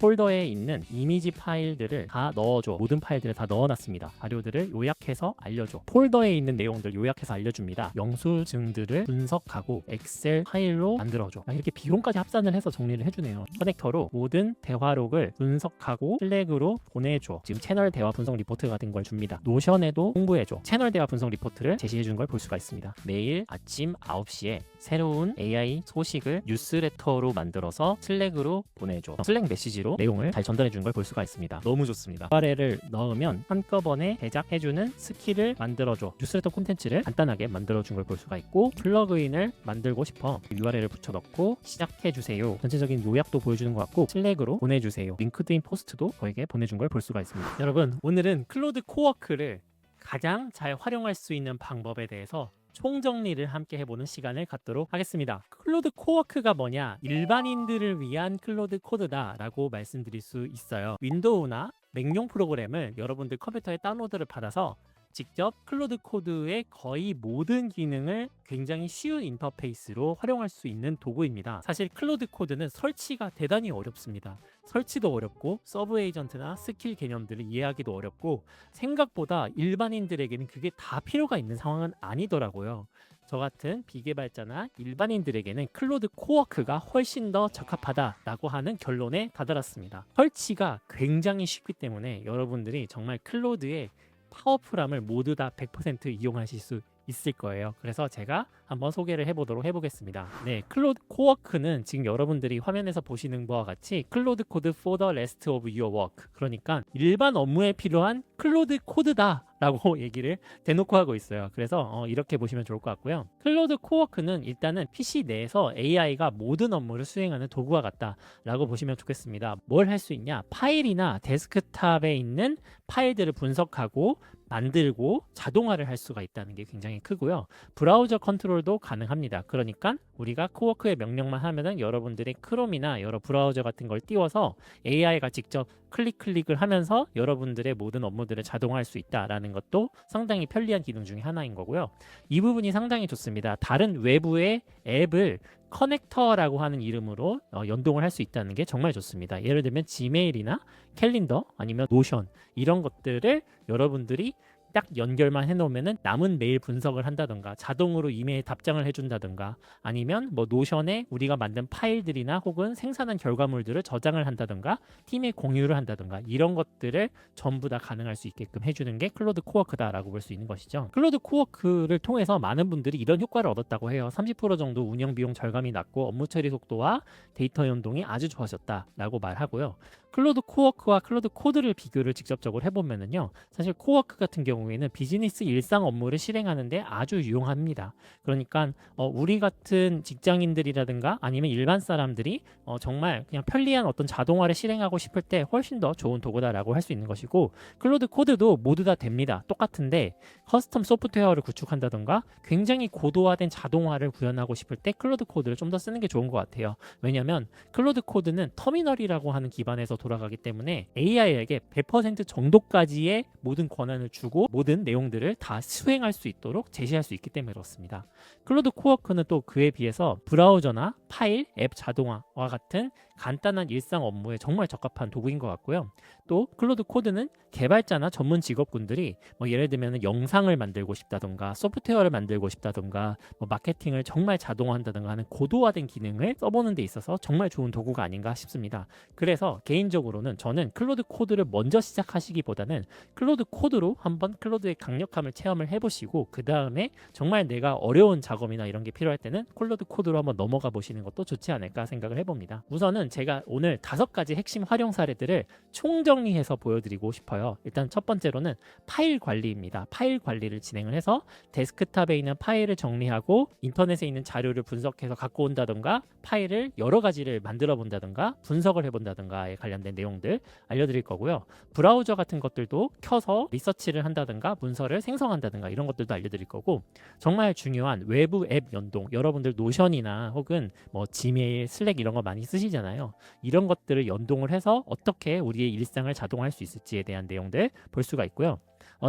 폴더에 있는 이미지 파일들을 다 넣어줘. 모든 파일들을 다 넣어놨습니다. 자료들을 요약해서 알려줘. 폴더에 있는 내용들 요약해서 알려줍니다. 영수증들을 분석하고 엑셀 파일로 만들어줘. 이렇게 비용까지 합산을 해서 정리를 해주네요. 커넥터로 모든 대화록을 분석하고 슬랙으로 보내줘. 지금 채널 대화 분석 리포트 같은 걸 줍니다. 노션에도 홍보해줘. 채널 대화 분석 리포트를 제시해준 걸 볼 수가 있습니다. 매일 아침 9시에 새로운 AI 소식을 뉴스레터로 만들어서 슬랙으로 보내줘. 슬랙 메시지로 내용을 잘 전달해주는 걸 볼 수가 있습니다. 너무 좋습니다. URL을 넣으면 한꺼번에 제작해주는 스킬을 만들어줘. 뉴스레터 콘텐츠를 간단하게 만들어준 걸 볼 수가 있고, 플러그인을 만들고 싶어 URL을 붙여넣고 시작해주세요. 전체적인 요약도 보여주는 것 같고 슬랙으로 보내주세요. 링크드인 포스트도 저에게 보내준 걸 볼 수가 있습니다. 여러분, 오늘은 클로드 코워크를 가장 잘 활용할 수 있는 방법에 대해서 총정리를 함께 해보는 시간을 갖도록 하겠습니다. 클로드 코워크가 뭐냐? 일반인들을 위한 클로드 코드다 라고 말씀드릴 수 있어요. 윈도우나 맥용 프로그램을 여러분들 컴퓨터에 다운로드를 받아서 직접 클로드 코드의 거의 모든 기능을 굉장히 쉬운 인터페이스로 활용할 수 있는 도구입니다. 사실 클로드 코드는 설치가 대단히 어렵습니다. 설치도 어렵고 서브 에이전트나 스킬 개념들을 이해하기도 어렵고 생각보다 일반인들에게는 그게 다 필요가 있는 상황은 아니더라고요. 저 같은 비개발자나 일반인들에게는 클로드 코워크가 훨씬 더 적합하다라고 하는 결론에 다다랐습니다. 설치가 굉장히 쉽기 때문에 여러분들이 정말 클로드의 파워풀함을 모두 다 100% 이용하실 수 있을 거예요. 그래서 제가 한번 소개를 해보겠습니다. 네, 클로드 코워크는 지금 여러분들이 화면에서 보시는 바와 같이 클로드 코드 for the rest of your work, 그러니까 일반 업무에 필요한 클로드 코드다 라고 얘기를 대놓고 하고 있어요. 그래서 이렇게 보시면 좋을 것 같고요. 클로드 코워크는 일단은 PC 내에서 AI가 모든 업무를 수행하는 도구와 같다 라고 보시면 좋겠습니다. 뭘 할 수 있냐? 파일이나 데스크탑에 있는 파일들을 분석하고 만들고 자동화를 할 수가 있다는 게 굉장히 크고요. 브라우저 컨트롤도 가능합니다. 그러니까 우리가 코워크의 명령만 하면은 여러분들이 크롬이나 여러 브라우저 같은 걸 띄워서 AI가 직접 클릭을 하면서 여러분들의 모든 업무들을 자동화할 수 있다라는 것도 상당히 편리한 기능 중에 하나인 거고요. 이 부분이 상당히 좋습니다. 다른 외부의 앱을 커넥터라고 하는 이름으로 연동을 할 수 있다는 게 정말 좋습니다. 예를 들면 지메일이나 캘린더 아니면 노션 이런 것들을 여러분들이 딱 연결만 해놓으면은 남은 메일 분석을 한다던가 자동으로 이메일 답장을 해준다던가 아니면 뭐 노션에 우리가 만든 파일들이나 혹은 생산한 결과물들을 저장을 한다던가 팀에 공유를 한다던가 이런 것들을 전부 다 가능할 수 있게끔 해주는 게 클로드 코워크다라고 볼 수 있는 것이죠. 클로드 코워크를 통해서 많은 분들이 이런 효과를 얻었다고 해요. 30% 정도 운영 비용 절감이 났고 업무 처리 속도와 데이터 연동이 아주 좋아졌다라고 말하고요. 클로드 코워크와 클로드 코드를 비교를 직접적으로 해보면은요, 사실 코워크 같은 경우에는 비즈니스 일상 업무를 실행하는데 아주 유용합니다. 그러니까 우리 같은 직장인들이라든가 아니면 일반 사람들이 정말 그냥 편리한 어떤 자동화를 실행하고 싶을 때 훨씬 더 좋은 도구다라고 할 수 있는 것이고, 클로드 코드도 모두 다 됩니다. 똑같은데 커스텀 소프트웨어를 구축한다던가 굉장히 고도화된 자동화를 구현하고 싶을 때 클로드 코드를 좀 더 쓰는 게 좋은 것 같아요. 왜냐하면 클로드 코드는 터미널이라고 하는 기반에서 돌아가기 때문에 AI에게 100% 정도까지의 모든 권한을 주고 모든 내용들을 다 수행할 수 있도록 제시할 수 있기 때문에 그렇습니다. 클로드 코워크는 또 그에 비해서 브라우저나 파일, 앱 자동화와 같은 간단한 일상 업무에 정말 적합한 도구인 것 같고요. 또 클로드 코드는 개발자나 전문 직업군들이 뭐 예를 들면 영상을 만들고 싶다던가 소프트웨어를 만들고 싶다던가 뭐 마케팅을 정말 자동화한다던가 하는 고도화된 기능을 써보는 데 있어서 정말 좋은 도구가 아닌가 싶습니다. 그래서 개인적으로는 저는 클로드 코드를 먼저 시작하시기보다는 클로드 코드로 한번 클로드의 강력함을 체험을 해보시고 그 다음에 정말 내가 어려운 작업이나 이런 게 필요할 때는 클로드 코드로 한번 넘어가 보시는 것도 좋지 않을까 생각을 해봅니다. 우선은 제가 오늘 5가지 핵심 활용 사례들을 총정리해서 보여드리고 싶어요. 일단 첫 번째로는 파일 관리입니다. 파일 관리를 진행을 해서 데스크탑에 있는 파일을 정리하고 인터넷에 있는 자료를 분석해서 갖고 온다던가 파일을 여러 가지를 만들어 본다던가 분석을 해본다던가에 관련된 내용들 알려드릴 거고요. 브라우저 같은 것들도 켜서 리서치를 한다던가 문서를 생성한다던가 이런 것들도 알려드릴 거고, 정말 중요한 외부 앱 연동, 여러분들 노션이나 혹은 뭐 지메일, 슬랙 이런 거 많이 쓰시잖아요. 이런 것들을 연동을 해서 어떻게 우리의 일상을 자동화할 수 있을지에 대한 내용들 볼 수가 있고요.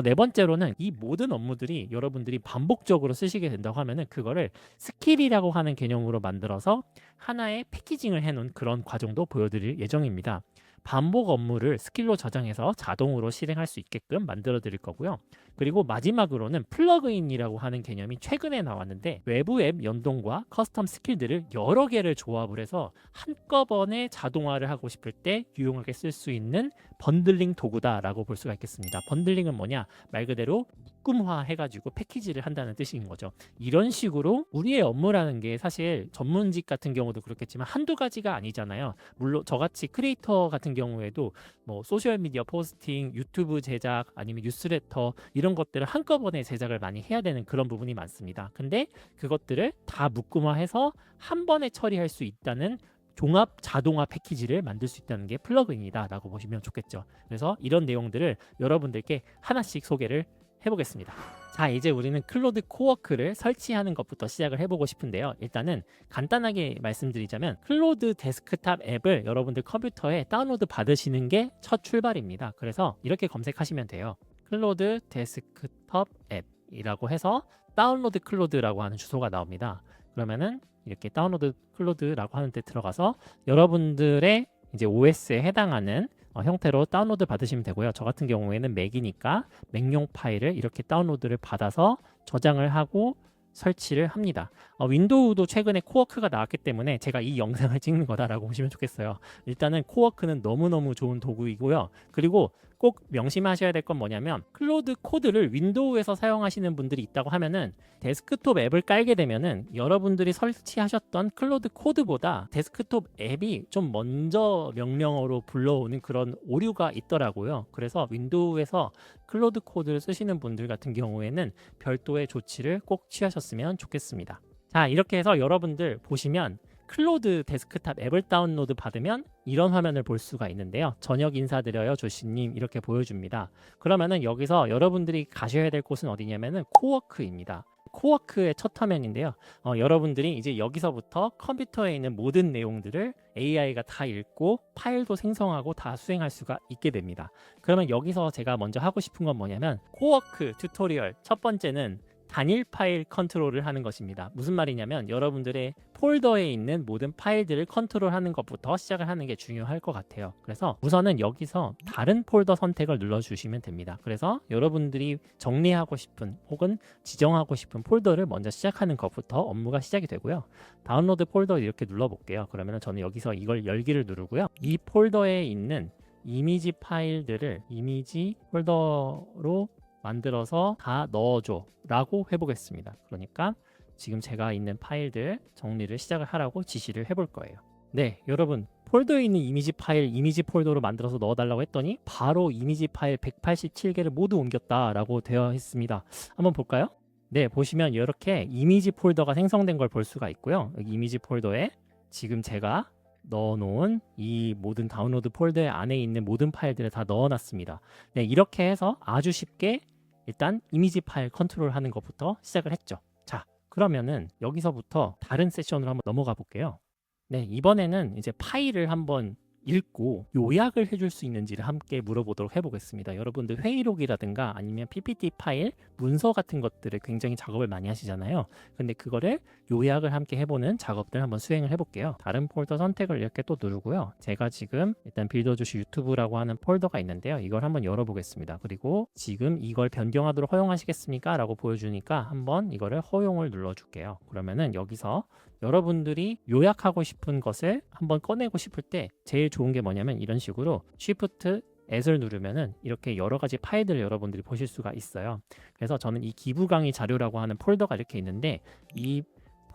네 번째로는 이 모든 업무들이 여러분들이 반복적으로 쓰시게 된다고 하면은 그거를 스킬이라고 하는 개념으로 만들어서 하나의 패키징을 해놓은 그런 과정도 보여드릴 예정입니다. 반복 업무를 스킬로 저장해서 자동으로 실행할 수 있게끔 만들어 드릴 거고요. 그리고 마지막으로는 플러그인이라고 하는 개념이 최근에 나왔는데 외부 앱 연동과 커스텀 스킬들을 여러 개를 조합을 해서 한꺼번에 자동화를 하고 싶을 때 유용하게 쓸 수 있는 번들링 도구다라고 볼 수가 있겠습니다. 번들링은 뭐냐? 말 그대로 묶음화 해가지고 패키지를 한다는 뜻인 거죠. 이런 식으로 우리의 업무라는 게 사실 전문직 같은 경우도 그렇겠지만 한두 가지가 아니잖아요. 물론 저같이 크리에이터 같은 경우에도 뭐 소셜미디어 포스팅, 유튜브 제작 아니면 뉴스레터 이런 것들을 한꺼번에 제작을 많이 해야 되는 그런 부분이 많습니다. 근데 그것들을 다 묶음화해서 한 번에 처리할 수 있다는 종합 자동화 패키지를 만들 수 있다는 게 플러그인이다 라고 보시면 좋겠죠. 그래서 이런 내용들을 여러분들께 하나씩 소개를 해보겠습니다. 자, 이제 우리는 클로드 코워크를 설치하는 것부터 시작을 해보고 싶은데요. 일단은 간단하게 말씀드리자면 클로드 데스크탑 앱을 여러분들 컴퓨터에 다운로드 받으시는 게 첫 출발입니다. 그래서 이렇게 검색하시면 돼요. 클로드 데스크톱 앱이라고 해서 다운로드 클로드라고 하는 주소가 나옵니다. 그러면은 이렇게 다운로드 클로드라고 하는 데 들어가서 여러분들의 이제 OS에 해당하는 형태로 다운로드 받으시면 되고요. 저 같은 경우에는 맥이니까 맥용 파일을 이렇게 다운로드를 받아서 저장을 하고 설치를 합니다. 윈도우도 최근에 코워크가 나왔기 때문에 제가 이 영상을 찍는 거다라고 보시면 좋겠어요. 일단은 코워크는 너무너무 좋은 도구이고요. 그리고 꼭 명심하셔야 될 건 뭐냐면 클로드 코드를 윈도우에서 사용하시는 분들이 있다고 하면은 데스크톱 앱을 깔게 되면은 여러분들이 설치하셨던 클로드 코드보다 데스크톱 앱이 좀 먼저 명령어로 불러오는 그런 오류가 있더라고요. 그래서 윈도우에서 클로드 코드를 쓰시는 분들 같은 경우에는 별도의 조치를 꼭 취하셨으면 좋겠습니다. 자, 이렇게 해서 여러분들 보시면 클로드 데스크탑 앱을 다운로드 받으면 이런 화면을 볼 수가 있는데요. 저녁 인사드려요 조씨님 이렇게 보여줍니다. 그러면은 여기서 여러분들이 가셔야 될 곳은 어디냐면은 코워크입니다. 코워크의 첫 화면인데요. 여러분들이 이제 여기서부터 컴퓨터에 있는 모든 내용들을 AI가 다 읽고 파일도 생성하고 다 수행할 수가 있게 됩니다. 그러면 여기서 제가 먼저 하고 싶은 건 뭐냐면 코워크 튜토리얼 첫 번째는 단일 파일 컨트롤을 하는 것입니다. 무슨 말이냐면 여러분들의 폴더에 있는 모든 파일들을 컨트롤하는 것부터 시작을 하는 게 중요할 것 같아요. 그래서 우선은 여기서 다른 폴더 선택을 눌러주시면 됩니다. 그래서 여러분들이 정리하고 싶은 혹은 지정하고 싶은 폴더를 먼저 시작하는 것부터 업무가 시작이 되고요. 다운로드 폴더 이렇게 눌러볼게요. 그러면 저는 여기서 이걸 열기를 누르고요. 이 폴더에 있는 이미지 파일들을 이미지 폴더로 만들어서 다 넣어줘 라고 해보겠습니다. 그러니까 지금 제가 있는 파일들 정리를 시작을 하라고 지시를 해볼 거예요. 네, 여러분 폴더에 있는 이미지 파일 이미지 폴더로 만들어서 넣어달라고 했더니 바로 이미지 파일 187개를 모두 옮겼다 라고 되어 있습니다. 한번 볼까요? 네, 보시면 이렇게 이미지 폴더가 생성된 걸 볼 수가 있고요. 여기 이미지 폴더에 지금 제가 넣어놓은 이 모든 다운로드 폴더 안에 있는 모든 파일들을 다 넣어놨습니다. 네, 이렇게 해서 아주 쉽게 일단 이미지 파일 컨트롤 하는 것부터 시작을 했죠. 자, 그러면은 여기서부터 다른 세션으로 한번 넘어가 볼게요. 네, 이번에는 이제 파일을 한번 읽고 요약을 해줄 수 있는지를 함께 물어보도록 해보겠습니다. 여러분들 회의록이라든가 아니면 PPT 파일, 문서 같은 것들을 굉장히 작업을 많이 하시잖아요. 근데 그거를 요약을 함께 해보는 작업들 한번 수행을 해볼게요. 다른 폴더 선택을 이렇게 또 누르고요. 제가 지금 일단 빌더조시 유튜브라고 하는 폴더가 있는데요. 이걸 한번 열어보겠습니다. 그리고 지금 이걸 변경하도록 허용하시겠습니까? 라고 보여주니까 한번 이거를 허용을 눌러줄게요. 그러면은 여기서 여러분들이 요약하고 싶은 것을 한번 꺼내고 싶을 때 제일 좋은 게 뭐냐면 이런 식으로 Shift S를 누르면은 이렇게 여러 가지 파일들을 여러분들이 보실 수가 있어요. 그래서 저는 이 기부 강의 자료라고 하는 폴더가 이렇게 있는데 이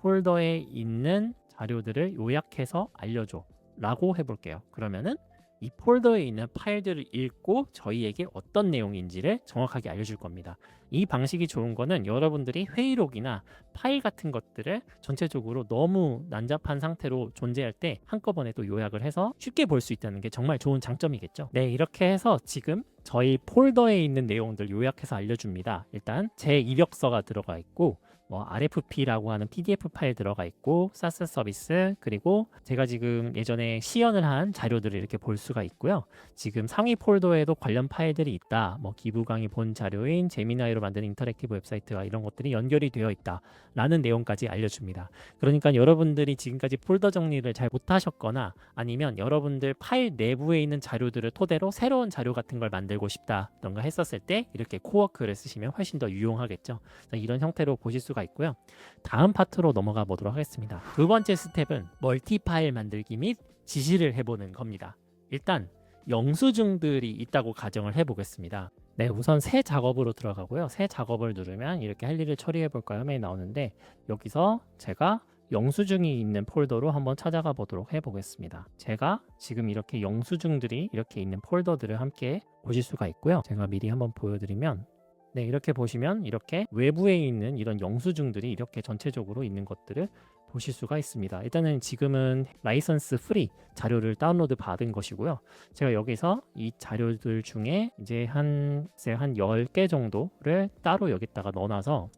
폴더에 있는 자료들을 요약해서 알려줘 라고 해볼게요. 그러면은 이 폴더에 있는 파일들을 읽고 저희에게 어떤 내용인지를 정확하게 알려줄 겁니다. 이 방식이 좋은 거는 여러분들이 회의록이나 파일 같은 것들을 전체적으로 너무 난잡한 상태로 존재할 때 한꺼번에 또 요약을 해서 쉽게 볼 수 있다는 게 정말 좋은 장점이겠죠. 네, 이렇게 해서 지금 저희 폴더에 있는 내용들 요약해서 알려줍니다. 일단 제 이력서가 들어가 있고 뭐 RFP라고 하는 PDF 파일 들어가 있고 사스 서비스, 그리고 제가 지금 예전에 시연을 한 자료들을 이렇게 볼 수가 있고요. 지금 상위 폴더에도 관련 파일들이 있다. 뭐 기부 강의 본 자료인 제미나이로 만든 인터랙티브 웹사이트와 이런 것들이 연결이 되어 있다라는 내용까지 알려줍니다. 그러니까 여러분들이 지금까지 폴더 정리를 잘 못하셨거나 아니면 여러분들 파일 내부에 있는 자료들을 토대로 새로운 자료 같은 걸 만들고 싶다던가 했었을 때 이렇게 코워크를 쓰시면 훨씬 더 유용하겠죠. 이런 형태로 보실 수가 있고요. 다음 파트로 넘어가 보도록 하겠습니다. 두 번째 스텝은 멀티 파일 만들기 및 지시를 해보는 겁니다. 일단 영수증들이 있다고 가정을 해보겠습니다. 네, 우선 새 작업으로 들어가고요. 새 작업을 누르면 이렇게 할 일을 처리해 볼까요? 화면이 나오는데 여기서 제가 영수증이 있는 폴더로 한번 찾아가 보도록 해보겠습니다. 제가 지금 이렇게 영수증들이 이렇게 있는 폴더들을 함께 보실 수가 있고요. 제가 미리 한번 보여드리면 네, 이렇게 보시면 이렇게 외부에 있는 이런 영수증들이 이렇게 전체적으로 있는 것들을 보실 수가 있습니다. 일단은 지금은 라이선스 프리 자료를 다운로드 받은 것이고요. 제가 여기서 이 자료들 중에 이제 한 10개 정도를 따로 여기다가 넣어놔서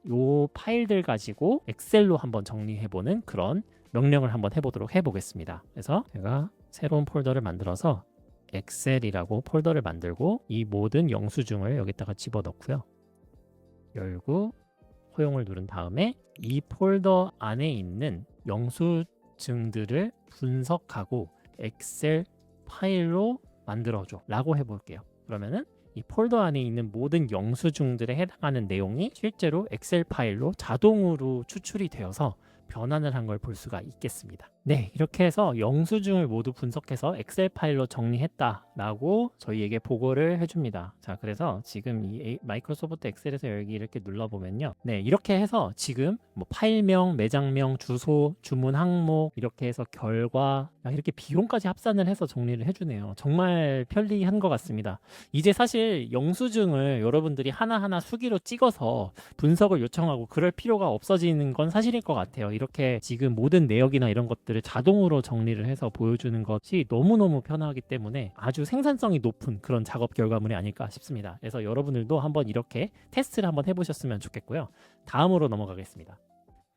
이 파일들 가지고 엑셀로 한번 정리해보는 그런 명령을 한번 해보도록 해보겠습니다. 그래서 제가 새로운 폴더를 만들어서 엑셀이라고 폴더를 만들고 이 모든 영수증을 여기다가 집어넣고요. 열고 허용을 누른 다음에 이 폴더 안에 있는 영수증들을 분석하고 엑셀 파일로 만들어줘 라고 해볼게요. 그러면은 이 폴더 안에 있는 모든 영수증들에 해당하는 내용이 실제로 엑셀 파일로 자동으로 추출이 되어서 변환을 한 걸 볼 수가 있겠습니다. 네, 이렇게 해서 영수증을 모두 분석해서 엑셀 파일로 정리했다라고 저희에게 보고를 해줍니다. 자, 그래서 지금 이 마이크로소프트 엑셀에서 여기 이렇게 눌러보면요. 네, 이렇게 해서 지금 뭐 파일명, 매장명, 주소, 주문 항목 이렇게 해서 결과, 이렇게 비용까지 합산을 해서 정리를 해주네요. 정말 편리한 것 같습니다. 이제 사실 영수증을 여러분들이 하나하나 수기로 찍어서 분석을 요청하고 그럴 필요가 없어지는 건 사실일 것 같아요. 이렇게 지금 모든 내역이나 이런 것들을 자동으로 정리를 해서 보여주는 것이 너무너무 편하기 때문에 아주 생산성이 높은 그런 작업 결과물이 아닐까 싶습니다. 그래서 여러분들도 한번 이렇게 테스트를 한번 해보셨으면 좋겠고요. 다음으로 넘어가겠습니다.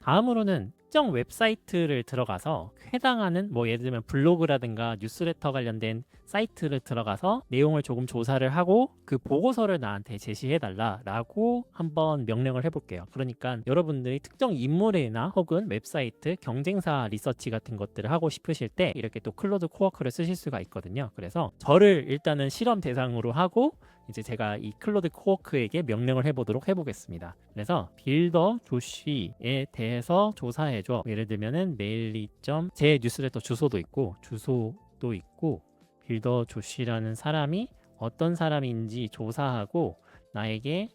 다음으로는 특정 웹사이트를 들어가서 해당하는 뭐 예를 들면 블로그라든가 뉴스레터 관련된 사이트를 들어가서 내용을 조금 조사를 하고 그 보고서를 나한테 제시해 달라라고 한번 명령을 해볼게요. 그러니까 여러분들이 특정 인물이나 혹은 웹사이트 경쟁사 리서치 같은 것들을 하고 싶으실 때 이렇게 또 클로드 코워크를 쓰실 수가 있거든요. 그래서 저를 일단은 실험 대상으로 하고 이제 제가 이 클로드 코워크에게 명령을 해보도록 해보겠습니다. 그래서 빌더 조시에 대해서 조사해줘. 예를 들면은 제 뉴스레터 주소도 있고 빌더 조시라는 사람이 어떤 사람인지 조사하고 나에게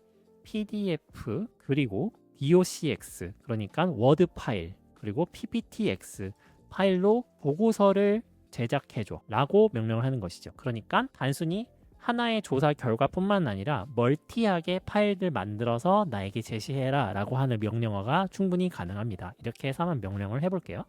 PDF 그리고 docx 그러니까 워드 파일 그리고 pptx 파일로 보고서를 제작해줘 라고 명령을 하는 것이죠. 그러니까 단순히 하나의 조사 결과뿐만 아니라 멀티하게 파일들 만들어서 나에게 제시해라 라고 하는 명령어가 충분히 가능합니다. 이렇게 해서 한번 명령을 해볼게요.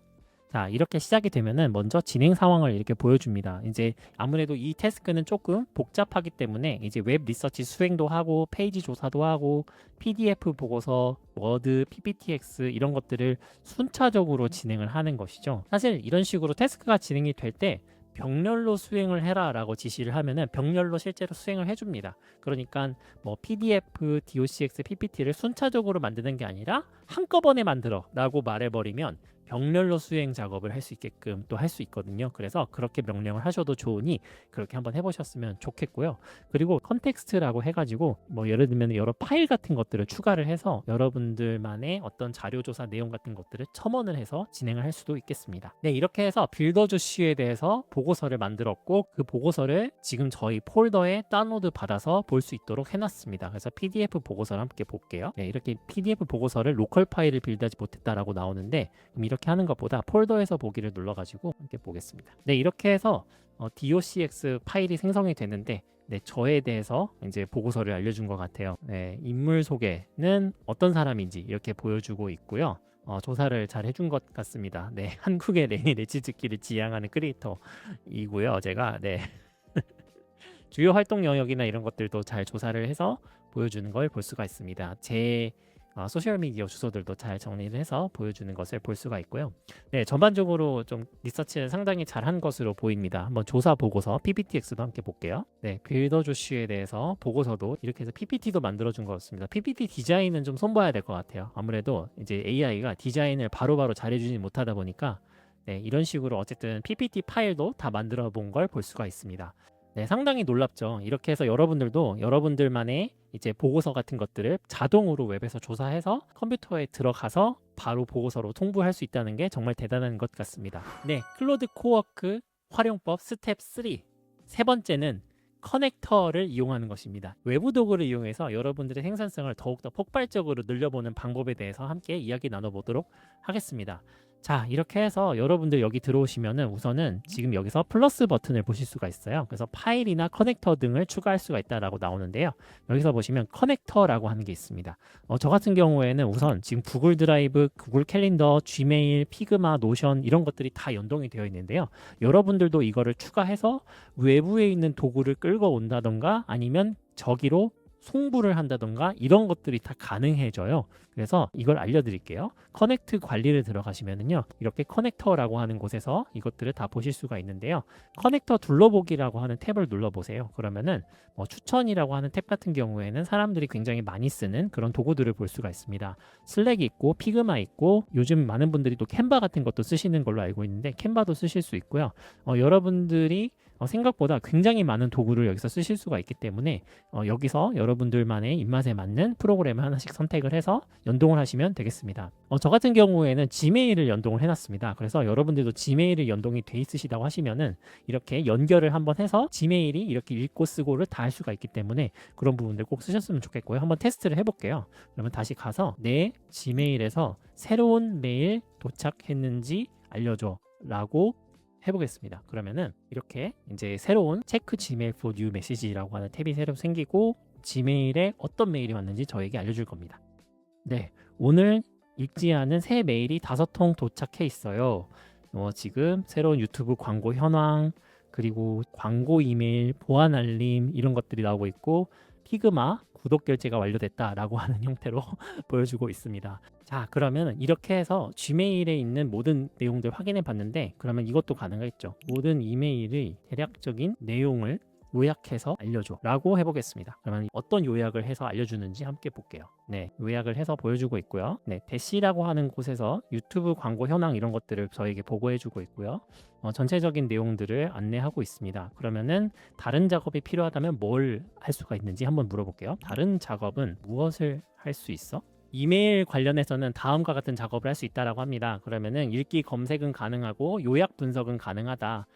자, 이렇게 시작이 되면은 먼저 진행 상황을 이렇게 보여줍니다. 이제 아무래도 이 태스크는 조금 복잡하기 때문에 이제 웹 리서치 수행도 하고 페이지 조사도 하고 PDF 보고서, 워드, PPTX 이런 것들을 순차적으로 진행을 하는 것이죠. 사실 이런 식으로 태스크가 진행이 될 때 병렬로 수행을 해라 라고 지시를 하면은 병렬로 실제로 수행을 해줍니다. 그러니까 뭐 PDF, docx, PPT를 순차적으로 만드는 게 아니라 한꺼번에 만들어 라고 말해버리면 병렬로 수행 작업을 할 수 있게끔 또 할 수 있거든요. 그래서 그렇게 명령을 하셔도 좋으니 그렇게 한번 해보셨으면 좋겠고요. 그리고 컨텍스트라고 해가지고 뭐 예를 들면 여러 파일 같은 것들을 추가를 해서 여러분들만의 어떤 자료조사 내용 같은 것들을 첨언을 해서 진행을 할 수도 있겠습니다. 네, 이렇게 해서 빌더주시에 대해서 보고서를 만들었고 그 보고서를 지금 저희 폴더에 다운로드 받아서 볼 수 있도록 해놨습니다. 그래서 PDF 보고서를 함께 볼게요. 네, 이렇게 PDF 보고서를 로컬 파일을 빌드하지 못했다라고 나오는데 그럼 이렇게 하는 것보다 폴더에서 보기를 눌러가지고 함께 보겠습니다. 네, 이렇게 해서 docx 파일이 생성이 되는데 네, 저에 대해서 이제 보고서를 알려준 것 같아요. 네, 인물 소개는 어떤 사람인지 이렇게 보여주고 있고요. 조사를 잘 해준 것 같습니다. 네, 한국의 레니 레치즈키를 지향하는 크리에이터이고요. 제가 네 주요 활동 영역이나 이런 것들도 잘 조사를 해서 보여주는 걸 볼 수가 있습니다. 제 소셜미디어 주소들도 잘 정리를 해서 보여주는 것을 볼 수가 있고요. 네, 전반적으로 좀 리서치를 상당히 잘한 것으로 보입니다. 한번 조사 보고서 PPTX도 함께 볼게요. 네, 빌더 조슈에 대해서 보고서도 이렇게 해서 PPT도 만들어준 것 같습니다. PPT 디자인은 좀 손봐야 될 것 같아요. 아무래도 이제 AI가 디자인을 바로바로 잘해주지 못하다 보니까 네, 이런 식으로 어쨌든 PPT 파일도 다 만들어 본 걸 볼 수가 있습니다. 네, 상당히 놀랍죠. 이렇게 해서 여러분들도 여러분들만의 이제 보고서 같은 것들을 자동으로 웹에서 조사해서 컴퓨터에 들어가서 바로 보고서로 통보할 수 있다는 게 정말 대단한 것 같습니다. 네, 클로드 코워크 활용법 스텝 3. 세 번째는 커넥터를 이용하는 것입니다. 외부 도구를 이용해서 여러분들의 생산성을 더욱더 폭발적으로 늘려보는 방법에 대해서 함께 이야기 나눠보도록 하겠습니다. 자, 이렇게 해서 여러분들 여기 들어오시면은 우선은 지금 여기서 플러스 버튼을 보실 수가 있어요. 그래서 파일이나 커넥터 등을 추가할 수가 있다라고 나오는데요. 여기서 보시면 커넥터라고 하는 게 있습니다. 저 같은 경우에는 우선 지금 구글 드라이브, 구글 캘린더, 지메일, 피그마, 노션 이런 것들이 다 연동이 되어 있는데요. 여러분들도 이거를 추가해서 외부에 있는 도구를 끌고 온다던가 아니면 저기로 송부를 한다던가 이런 것들이 다 가능해져요. 그래서 이걸 알려드릴게요. 커넥트 관리를 들어가시면은요, 이렇게 커넥터라고 하는 곳에서 이것들을 다 보실 수가 있는데요. 커넥터 둘러보기라고 하는 탭을 눌러보세요. 그러면은 추천이라고 하는 탭 같은 경우에는 사람들이 굉장히 많이 쓰는 그런 도구들을 볼 수가 있습니다. 슬랙이 있고 피그마 있고 요즘 많은 분들이 또 캔바 같은 것도 쓰시는 걸로 알고 있는데 캔바도 쓰실 수 있고요. 여러분들이 생각보다 굉장히 많은 도구를 여기서 쓰실 수가 있기 때문에 여기서 여러분들만의 입맛에 맞는 프로그램을 하나씩 선택을 해서 연동을 하시면 되겠습니다. 저 같은 경우에는 지메일을 연동을 해놨습니다. 그래서 여러분들도 지메일이 연동이 돼 있으시다고 하시면은 이렇게 연결을 한번 해서 지메일이 이렇게 읽고 쓰고를 다 할 수가 있기 때문에 그런 부분들 꼭 쓰셨으면 좋겠고요. 한번 테스트를 해볼게요. 그러면 다시 가서 내 지메일에서 새로운 메일 도착했는지 알려줘 라고 해보겠습니다. 그러면은 이렇게 이제 새로운 체크 지메일 for new message라고 하는 탭이 새로 생기고 지메일에 어떤 메일이 왔는지 저에게 알려줄 겁니다. 네, 오늘 읽지 않은 새 메일이 5통 도착해 있어요. 지금 새로운 유튜브 광고 현황, 그리고 광고 이메일, 보안 알림 이런 것들이 나오고 있고 피그마 구독 결제가 완료됐다라고 하는 형태로 보여주고 있습니다. 자, 그러면 이렇게 해서 지메일에 있는 모든 내용들 확인해 봤는데 그러면 이것도 가능하겠죠. 모든 이메일의 대략적인 내용을 요약해서 알려줘 라고 해보겠습니다. 그러면 어떤 요약을 해서 알려주는지 함께 볼게요. 네, 요약을 해서 보여주고 있고요. 네, 대시라고 하는 곳에서 유튜브 광고 현황 이런 것들을 저에게 보고해주고 있고요. 전체적인 내용들을 안내하고 있습니다. 그러면은 다른 작업이 필요하다면 뭘 할 수가 있는지 한번 물어볼게요. 다른 작업은 무엇을 할 수 있어? 이메일 관련해서는 다음과 같은 작업을 할 수 있다라고 합니다. 그러면은 읽기 검색은 가능하고 요약 분석은 가능하다.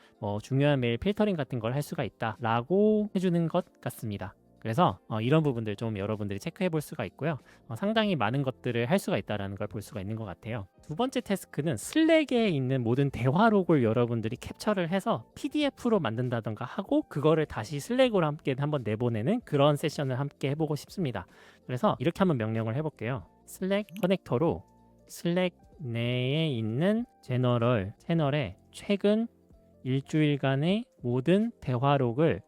중요한 메일 필터링 같은 걸 할 수가 있다라고 해주는 것 같습니다. 그래서 이런 부분들 좀 여러분들이 체크해 볼 수가 있고요. 상당히 많은 것들을 할 수가 있다는 걸 볼 수가 있는 것 같아요. 두 번째 태스크는 슬랙에 있는 모든 대화록을 여러분들이 캡처를 해서 PDF로 만든다던가 하고 그거를 다시 슬랙으로 함께 한번 내보내는 그런 세션을 함께 해보고 싶습니다. 그래서 이렇게 한번 명령을 해볼게요. 슬랙 커넥터로 슬랙 내에 있는 채널에 최근 일주일간의 모든 대화록을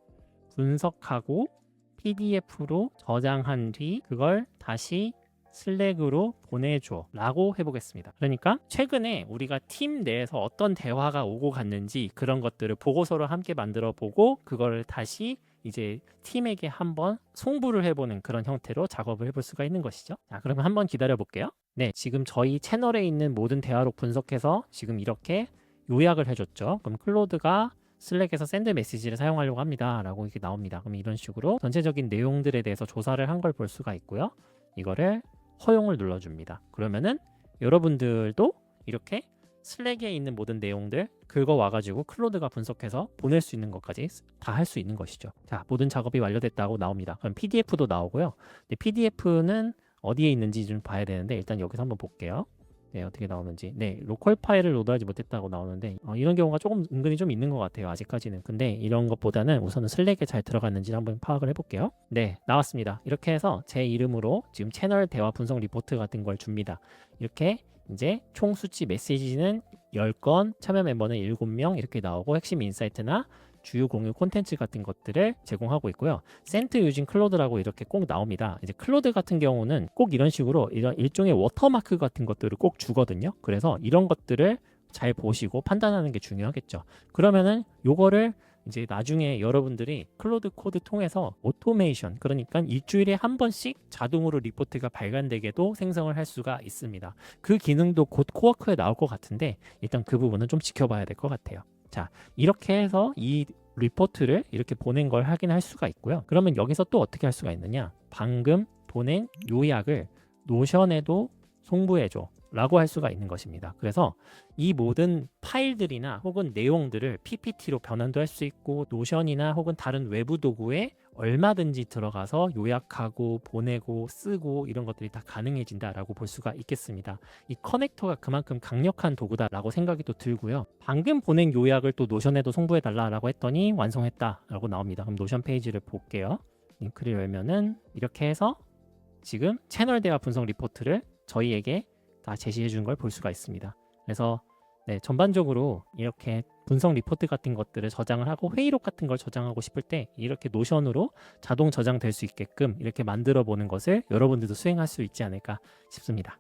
분석하고 PDF로 저장한 뒤 그걸 다시 슬랙으로 보내줘 라고 해보겠습니다. 그러니까 최근에 우리가 팀 내에서 어떤 대화가 오고 갔는지 그런 것들을 보고서로 함께 만들어 보고 그걸 다시 이제 팀에게 한번 송부를 해보는 그런 형태로 작업을 해볼 수가 있는 것이죠. 자, 그러면 한번 기다려 볼게요. 네, 지금 저희 채널에 있는 모든 대화록 분석해서 지금 이렇게 요약을 해줬죠. 그럼 클로드가 슬랙에서 샌드 메시지를 사용하려고 합니다 라고 이렇게 나옵니다. 그럼 이런 식으로 전체적인 내용들에 대해서 조사를 한 걸 볼 수가 있고요. 이거를 허용을 눌러줍니다. 그러면은 여러분들도 이렇게 슬랙에 있는 모든 내용들 긁어 와가지고 클로드가 분석해서 보낼 수 있는 것까지 다 할 수 있는 것이죠. 자, 모든 작업이 완료됐다고 나옵니다. 그럼 PDF도 나오고요. PDF는 어디에 있는지 좀 봐야 되는데 일단 여기서 한번 볼게요. 네, 어떻게 나오는지. 네, 로컬 파일을 로드하지 못했다고 나오는데 이런 경우가 조금 은근히 좀 있는 것 같아요. 아직까지는. 근데 이런 것보다는 우선은 슬랙에 잘 들어갔는지 한번 파악을 해볼게요. 네, 나왔습니다. 이렇게 해서 제 이름으로 지금 채널 대화 분석 리포트 같은 걸 줍니다. 이렇게 이제 총 수치 메시지는 10건, 참여 멤버는 7명 이렇게 나오고 핵심 인사이트나 주요 공유 콘텐츠 같은 것들을 제공하고 있고요. 센트 유진 클로드라고 이렇게 꼭 나옵니다. 이제 클로드 같은 경우는 꼭 이런 식으로 이런 일종의 워터마크 같은 것들을 꼭 주거든요. 그래서 이런 것들을 잘 보시고 판단하는 게 중요하겠죠. 그러면은 요거를 이제 나중에 여러분들이 클로드 코드 통해서 오토메이션, 그러니까 일주일에 한 번씩 자동으로 리포트가 발간되게도 생성을 할 수가 있습니다. 그 기능도 곧 코어크에 나올 것 같은데 일단 그 부분은 좀 지켜봐야 될 것 같아요. 자, 이렇게 해서 이 리포트를 이렇게 보낸 걸 확인할 수가 있고요. 그러면 여기서 또 어떻게 할 수가 있느냐? 방금 보낸 요약을 노션에도 송부해줘 라고 할 수가 있는 것입니다. 그래서 이 모든 파일들이나 혹은 내용들을 PPT로 변환도 할 수 있고 노션이나 혹은 다른 외부 도구에 얼마든지 들어가서 요약하고 보내고 쓰고 이런 것들이 다 가능해진다라고 볼 수가 있겠습니다. 이 커넥터가 그만큼 강력한 도구다라고 생각이 또 들고요. 방금 보낸 요약을 또 노션에도 송부해달라고 했더니 완성했다라고 나옵니다. 그럼 노션 페이지를 볼게요. 링크를 열면은 이렇게 해서 지금 채널 대화 분석 리포트를 저희에게 다 제시해 주는 걸 볼 수가 있습니다. 그래서 전반적으로 이렇게 분석 리포트 같은 것들을 저장을 하고 회의록 같은 걸 저장하고 싶을 때 이렇게 노션으로 자동 저장될 수 있게끔 이렇게 만들어 보는 것을 여러분들도 수행할 수 있지 않을까 싶습니다.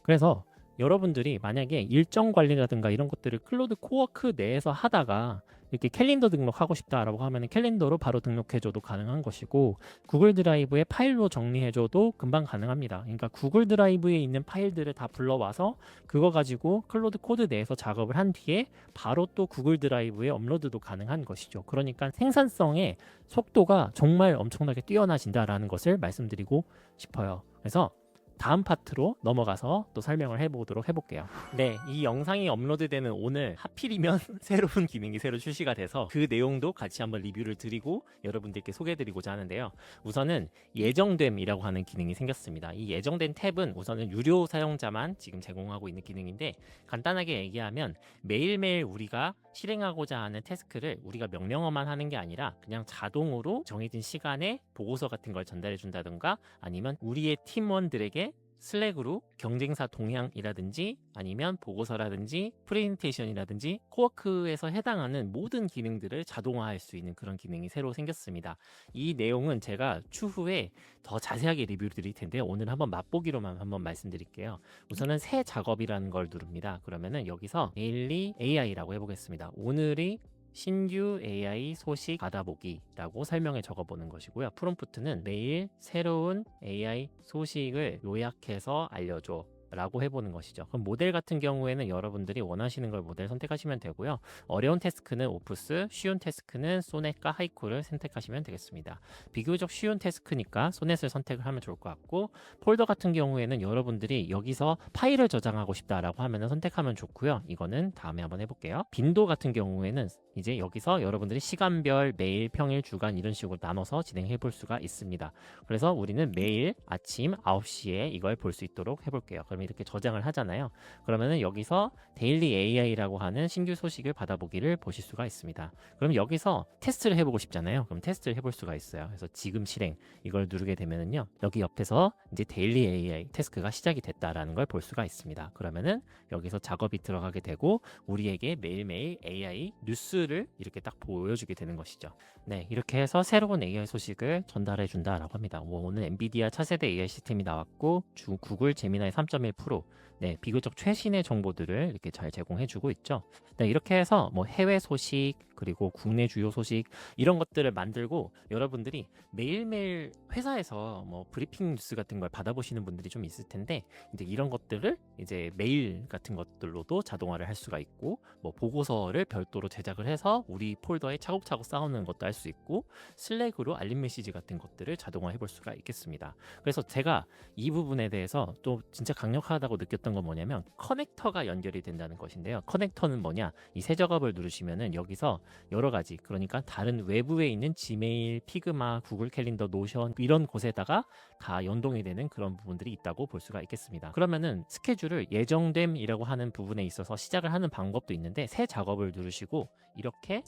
그래서 여러분들이 만약에 일정 관리라든가 이런 것들을 클로드 코워크 내에서 하다가 이렇게 캘린더 등록하고 싶다라고 하면 캘린더로 바로 등록해줘도 가능한 것이고 구글 드라이브에 파일로 정리해줘도 금방 가능합니다. 그러니까 구글 드라이브에 있는 파일들을 다 불러와서 그거 가지고 클로드 코드 내에서 작업을 한 뒤에 바로 또 구글 드라이브에 업로드도 가능한 것이죠. 그러니까 생산성의 속도가 정말 엄청나게 뛰어나진다라는 것을 말씀드리고 싶어요. 그래서 다음 파트로 넘어가서 또 설명을 해보도록 해볼게요. 네, 이 영상이 업로드되는 오늘 하필이면 새로운 기능이 새로 출시가 돼서 그 내용도 같이 한번 리뷰를 드리고 여러분들께 소개해드리고자 하는데요. 우선은 예정됨이라고 하는 기능이 생겼습니다. 이 예정된 탭은 우선은 유료 사용자만 지금 제공하고 있는 기능인데 간단하게 얘기하면 매일매일 우리가 실행하고자 하는 태스크를 우리가 명령어만 하는 게 아니라 그냥 자동으로 정해진 시간에 보고서 같은 걸 전달해 준다든가 아니면 우리의 팀원들에게 슬랙으로 경쟁사 동향이라든지 아니면 보고서라든지 프레젠테이션이라든지 코워크에서 해당하는 모든 기능들을 자동화할 수 있는 그런 기능이 새로 생겼습니다. 이 내용은 제가 추후에 더 자세하게 리뷰를 드릴 텐데 오늘 한번 맛보기로만 한번 말씀드릴게요. 우선은 새 작업이라는 걸 누릅니다. 그러면은 여기서 데일리 AI라고 해보겠습니다. 오늘의 신규 AI 소식 받아보기라고 설명에 적어보는 것이고요. 프롬프트는 매일 새로운 AI 소식을 요약해서 알려줘 라고 해보는 것이죠. 그럼 모델 같은 경우에는 여러분들이 원하시는 걸 모델 선택하시면 되고요. 어려운 태스크는 오프스, 쉬운 태스크는 소넷과 하이쿠를 선택하시면 되겠습니다. 비교적 쉬운 태스크니까 소넷을 선택을 하면 좋을 것 같고 폴더 같은 경우에는 여러분들이 여기서 파일을 저장하고 싶다라고 하면 선택하면 좋고요. 이거는 다음에 한번 해볼게요. 빈도 같은 경우에는 이제 여기서 여러분들이 시간별, 매일, 평일, 주간 이런 식으로 나눠서 진행해 볼 수가 있습니다. 그래서 우리는 매일 아침 9시에 이걸 볼 수 있도록 해볼게요. 그러면 이렇게 저장을 하잖아요. 그러면은 여기서 데일리 AI라고 하는 신규 소식을 받아보기를 보실 수가 있습니다. 그럼 여기서 테스트를 해보고 싶잖아요. 그럼 테스트를 해볼 수가 있어요. 그래서 지금 실행 이걸 누르게 되면은요. 여기 옆에서 이제 데일리 AI 태스크가 시작이 됐다라는 걸 볼 수가 있습니다. 그러면은 여기서 작업이 들어가게 되고 우리에게 매일매일 AI 뉴스를 이렇게 딱 보여주게 되는 것이죠. 네, 이렇게 해서 새로운 AI 소식을 전달해 준다라고 합니다. 오늘 엔비디아 차세대 AI 시스템이 나왔고 구글 제미나이 3.1 네, 비교적 최신의 정보들을 이렇게 잘 제공해주고 있죠. 네, 이렇게 해서 뭐 해외 소식 그리고 국내 주요 소식 이런 것들을 만들고 여러분들이 매일매일 회사에서 뭐 브리핑 뉴스 같은 걸 받아보시는 분들이 좀 있을 텐데 이제 이런 것들을 이제 메일 같은 것들로도 자동화를 할 수가 있고 뭐 보고서를 별도로 제작을 해서 우리 폴더에 차곡차곡 쌓아놓는 것도 할 수 있고 슬랙으로 알림 메시지 같은 것들을 자동화해 볼 수가 있겠습니다. 그래서 제가 이 부분에 대해서 또 진짜 강력하다고 느꼈던 건 뭐냐면 커넥터가 연결이 된다는 것인데요. 커넥터는 뭐냐? 이 새 작업을 누르시면은 여기서 여러 가지 그러니까 다른 외부에 있는 지메일, 피그마, 구글 캘린더, 노션 이런 곳에다가 다 연동이 되는 그런 부분들이 있다고 볼 수가 있겠습니다. 그러면은 스케줄을 예정됨이라고 하는 부분에 있어서 시작을 하는 방법도 있는데 새 작업을 누르시고 이렇게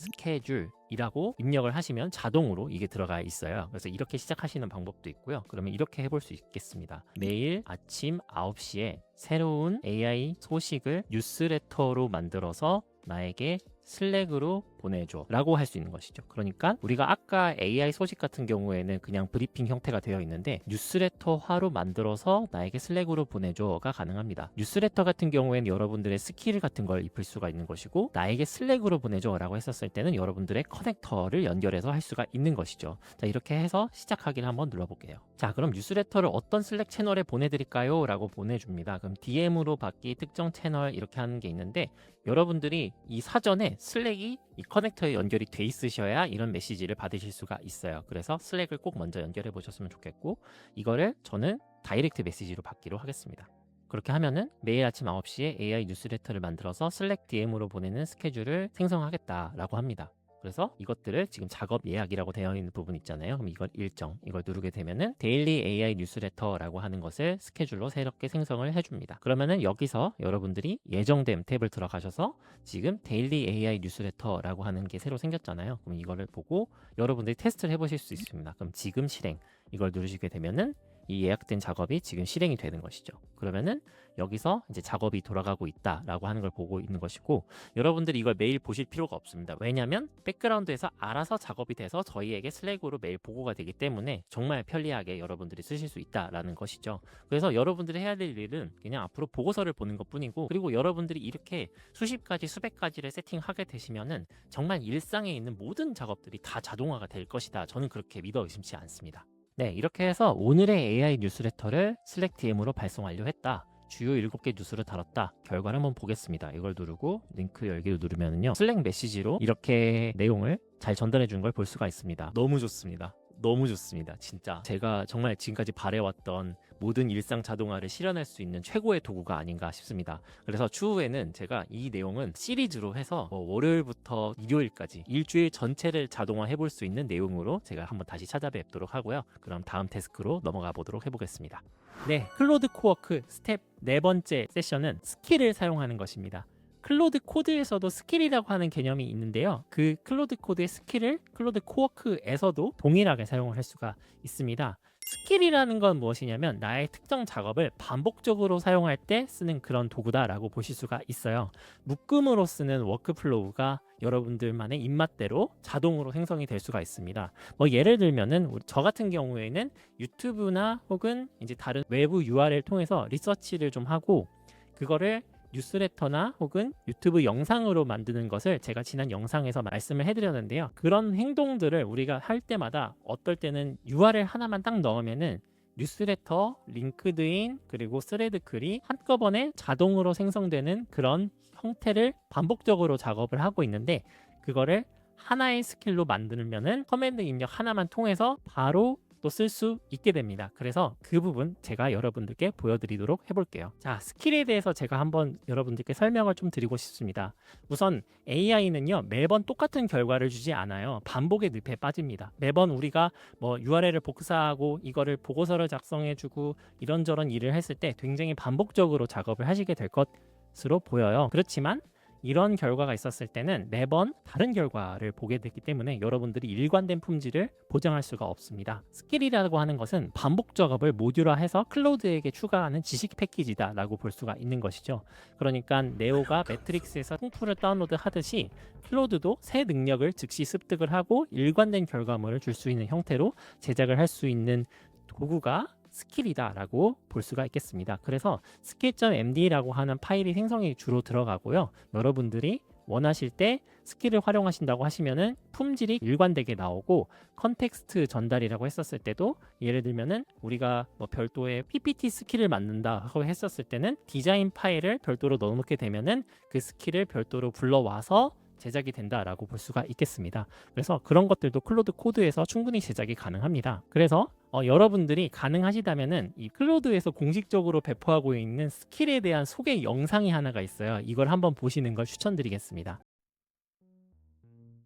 스케줄이라고 입력을 하시면 자동으로 이게 들어가 있어요. 그래서 이렇게 시작하시는 방법도 있고요. 그러면 이렇게 해볼 수 있겠습니다. 매일 아침 9시에 새로운 AI 소식을 뉴스레터로 만들어서 나에게 슬랙으로 보내줘 라고 할 수 있는 것이죠. 그러니까 우리가 아까 AI 소식 같은 경우에는 그냥 브리핑 형태가 되어 있는데 뉴스레터화로 만들어서 나에게 슬랙으로 보내줘가 가능합니다. 뉴스레터 같은 경우에는 여러분들의 스킬 같은 걸 입힐 수가 있는 것이고 나에게 슬랙으로 보내줘 라고 했었을 때는 여러분들의 커넥터를 연결해서 할 수가 있는 것이죠. 자, 이렇게 해서 시작하기를 한번 눌러볼게요. 자, 그럼 뉴스레터를 어떤 슬랙 채널에 보내드릴까요? 라고 보내줍니다. 그럼 DM으로 받기 특정 채널 이렇게 하는 게 있는데 여러분들이 이 사전에 슬랙이 이 커넥터에 연결이 돼 있으셔야 이런 메시지를 받으실 수가 있어요. 그래서 슬랙을 꼭 먼저 연결해 보셨으면 좋겠고 이거를 저는 다이렉트 메시지로 받기로 하겠습니다. 그렇게 하면은 매일 아침 9시에 AI 뉴스레터를 만들어서 슬랙 DM으로 보내는 스케줄을 생성하겠다라고 합니다. 그래서 이것들을 지금 작업 예약이라고 되어 있는 부분 있잖아요. 그럼 이걸 이걸 누르게 되면은 데일리 AI 뉴스레터라고 하는 것을 스케줄로 새롭게 생성을 해줍니다. 그러면은 여기서 여러분들이 예정됨 탭을 들어가셔서 지금 데일리 AI 뉴스레터라고 하는 게 새로 생겼잖아요. 그럼 이거를 보고 여러분들이 테스트를 해보실 수 있습니다. 그럼 지금 실행 이걸 누르시게 되면은 이 예약된 작업이 지금 실행이 되는 것이죠. 그러면은 여기서 이제 작업이 돌아가고 있다라고 하는 걸 보고 있는 것이고 여러분들이 이걸 매일 보실 필요가 없습니다. 왜냐하면 백그라운드에서 알아서 작업이 돼서 저희에게 슬랙으로 매일 보고가 되기 때문에 정말 편리하게 여러분들이 쓰실 수 있다라는 것이죠. 그래서 여러분들이 해야 될 일은 그냥 앞으로 보고서를 보는 것뿐이고 그리고 여러분들이 이렇게 수십 가지 수백 가지를 세팅하게 되시면은 정말 일상에 있는 모든 작업들이 다 자동화가 될 것이다. 저는 그렇게 믿어 의심치 않습니다. 네, 이렇게 해서 오늘의 AI 뉴스레터를 슬랙 DM으로 발송 완료했다. 주요 7개 뉴스를 다뤘다. 결과를 한번 보겠습니다. 이걸 누르고 링크 열기를 누르면요. 슬랙 메시지로 이렇게 내용을 잘 전달해 준 걸 볼 수가 있습니다. 너무 좋습니다. 너무 좋습니다. 진짜 제가 정말 지금까지 바래왔던 모든 일상 자동화를 실현할 수 있는 최고의 도구가 아닌가 싶습니다. 그래서 추후에는 제가 이 내용은 시리즈로 해서 월요일부터 일요일까지 일주일 전체를 자동화 해볼 수 있는 내용으로 제가 한번 다시 찾아뵙도록 하고요. 그럼 다음 태스크로 넘어가 보도록 해보겠습니다. 네, 클로드 코워크 스텝 4번째 세션은 스킬을 사용하는 것입니다. 클로드 코드에서도 스킬이라고 하는 개념이 있는데요. 그 클로드 코드의 스킬을 클로드 코워크에서도 동일하게 사용을 할 수가 있습니다. 스킬이라는 건 무엇이냐면 나의 특정 작업을 반복적으로 사용할 때 쓰는 그런 도구다라고 보실 수가 있어요. 묶음으로 쓰는 워크플로우가 여러분들만의 입맛대로 자동으로 생성이 될 수가 있습니다. 뭐 예를 들면은 저 같은 경우에는 유튜브나 혹은 이제 다른 외부 URL 통해서 리서치를 좀 하고 그거를 뉴스레터나 혹은 유튜브 영상으로 만드는 것을 제가 지난 영상에서 말씀을 해드렸는데요. 그런 행동들을 우리가 할 때마다 어떨 때는 URL 하나만 딱 넣으면은 뉴스레터, 링크드인, 그리고 스레드 글이 한꺼번에 자동으로 생성되는 그런 형태를 반복적으로 작업을 하고 있는데 그거를 하나의 스킬로 만들면은 커맨드 입력 하나만 통해서 바로 또 쓸 수 있게 됩니다. 그래서 그 부분 제가 여러분들께 보여드리도록 해볼게요. 자, 스킬에 대해서 제가 한번 여러분들께 설명을 좀 드리고 싶습니다. 우선 AI는요 매번 똑같은 결과를 주지 않아요. 반복의 늪에 빠집니다. 매번 우리가 뭐 URL을 복사하고 이거를 보고서를 작성해주고 이런저런 일을 했을 때 굉장히 반복적으로 작업을 하시게 될 것으로 보여요. 그렇지만 이런 결과가 있었을 때는 매번 다른 결과를 보게 되기 때문에 여러분들이 일관된 품질을 보장할 수가 없습니다. 스킬이라고 하는 것은 반복 작업을 모듈화해서 클로드에게 추가하는 지식 패키지다 라고 볼 수가 있는 것이죠. 그러니까 네오가 매트릭스에서 풍풀을 다운로드 하듯이 클로드도 새 능력을 즉시 습득을 하고 일관된 결과물을 줄 수 있는 형태로 제작을 할 수 있는 도구가 스킬이다 라고 볼 수가 있겠습니다. 그래서 skill.md라고 하는 파일이 생성이 주로 들어가고요. 여러분들이 원하실 때 스킬을 활용하신다고 하시면은 품질이 일관되게 나오고 컨텍스트 전달이라고 했었을 때도 예를 들면은 우리가 뭐 별도의 PPT 스킬을 만든다고 했었을 때는 디자인 파일을 별도로 넣어놓게 되면은 그 스킬을 별도로 불러와서 제작이 된다라고 볼 수가 있겠습니다. 그래서 그런 것들도 클로드 코드에서 충분히 제작이 가능합니다. 그래서 여러분들이 가능하시다면은 이 클로드에서 공식적으로 배포하고 있는 스킬에 대한 소개 영상이 하나가 있어요. 이걸 한번 보시는 걸 추천드리겠습니다.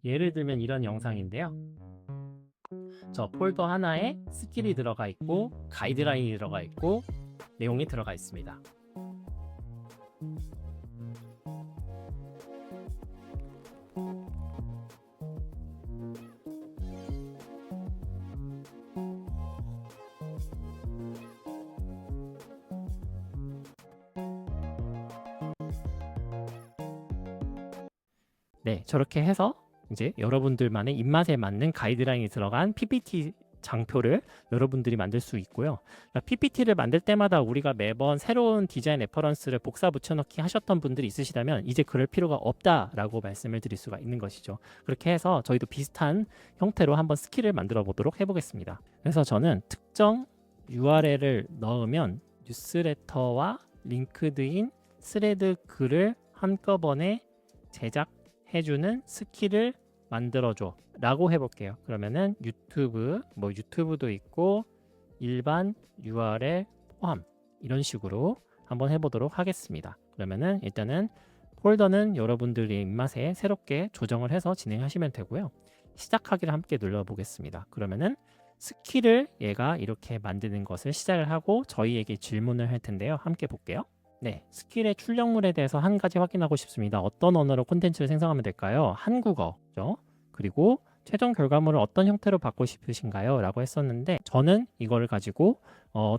예를 들면 이런 영상인데요. 저 폴더 하나에 스킬이 들어가 있고 가이드라인이 들어가 있고 내용이 들어가 있습니다. 네, 저렇게 해서 이제 여러분들만의 입맛에 맞는 가이드라인이 들어간 PPT 장표를 여러분들이 만들 수 있고요. 그러니까 PPT를 만들 때마다 우리가 매번 새로운 디자인 레퍼런스를 복사 붙여넣기 하셨던 분들이 있으시다면 이제 그럴 필요가 없다라고 말씀을 드릴 수가 있는 것이죠. 그렇게 해서 저희도 비슷한 형태로 한번 스킬을 만들어 보도록 해보겠습니다. 그래서 저는 특정 URL을 넣으면 뉴스레터와 링크드인 스레드 글을 한꺼번에 제작해주는 스킬을 만들어줘 라고 해볼게요. 그러면은 유튜브도 있고 일반 URL 포함 이런 식으로 한번 해보도록 하겠습니다. 그러면은 일단은 폴더는 여러분들의 입맛에 새롭게 조정을 해서 진행하시면 되고요. 시작하기를 함께 눌러보겠습니다. 그러면은 스킬을 얘가 이렇게 만드는 것을 시작을 하고 저희에게 질문을 할 텐데요. 함께 볼게요. 네, 스킬의 출력물에 대해서 한 가지 확인하고 싶습니다. 어떤 언어로 콘텐츠를 생성하면 될까요? 한국어죠. 그리고 최종 결과물을 어떤 형태로 받고 싶으신가요? 라고 했었는데 저는 이걸 가지고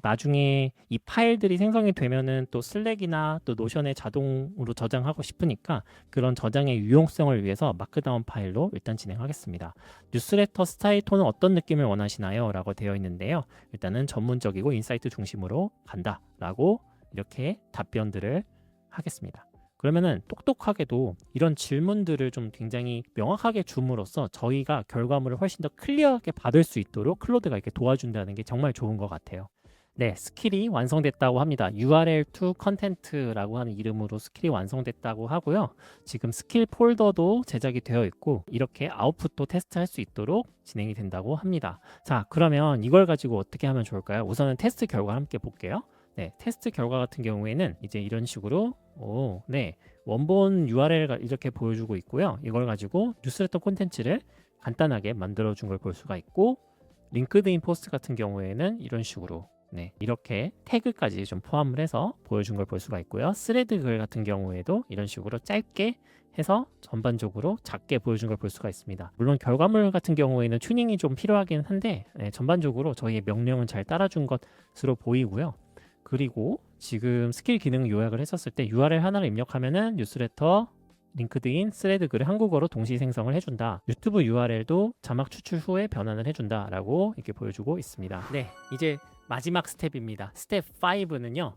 나중에 이 파일들이 생성이 되면은 또 슬랙이나 또 노션에 자동으로 저장하고 싶으니까 그런 저장의 유용성을 위해서 마크다운 파일로 일단 진행하겠습니다. 뉴스레터 스타일 톤은 어떤 느낌을 원하시나요? 라고 되어 있는데요. 일단은 전문적이고 인사이트 중심으로 간다 라고 이렇게 답변들을 하겠습니다. 그러면은 똑똑하게도 이런 질문들을 좀 굉장히 명확하게 줌으로써 저희가 결과물을 훨씬 더 클리어하게 받을 수 있도록 클로드가 이렇게 도와준다는 게 정말 좋은 것 같아요. 네, 스킬이 완성됐다고 합니다. URL to content라고 하는 이름으로 스킬이 완성됐다고 하고요. 지금 스킬 폴더도 제작이 되어 있고 이렇게 아웃풋도 테스트할 수 있도록 진행이 된다고 합니다. 자, 그러면 이걸 가지고 어떻게 하면 좋을까요? 우선은 테스트 결과 함께 볼게요. 네, 테스트 결과 같은 경우에는 이제 이런 식으로 원본 URL을 이렇게 보여주고 있고요. 이걸 가지고 뉴스레터 콘텐츠를 간단하게 만들어 준 걸 볼 수가 있고 링크드인 포스트 같은 경우에는 이런 식으로 이렇게 태그까지 좀 포함을 해서 보여준 걸 볼 수가 있고요. 스레드 글 같은 경우에도 이런 식으로 짧게 해서 전반적으로 작게 보여준 걸 볼 수가 있습니다. 물론 결과물 같은 경우에는 튜닝이 좀 필요하긴 한데 전반적으로 저희의 명령은 잘 따라준 것으로 보이고요. 그리고 지금 스킬 기능 요약을 했었을 때 URL 하나를 입력하면은 뉴스레터, 링크드인, 스레드 글을 한국어로 동시 생성을 해준다. 유튜브 URL도 자막 추출 후에 변환을 해준다 라고 이렇게 보여주고 있습니다. 네, 이제 마지막 스텝입니다. 스텝 5는요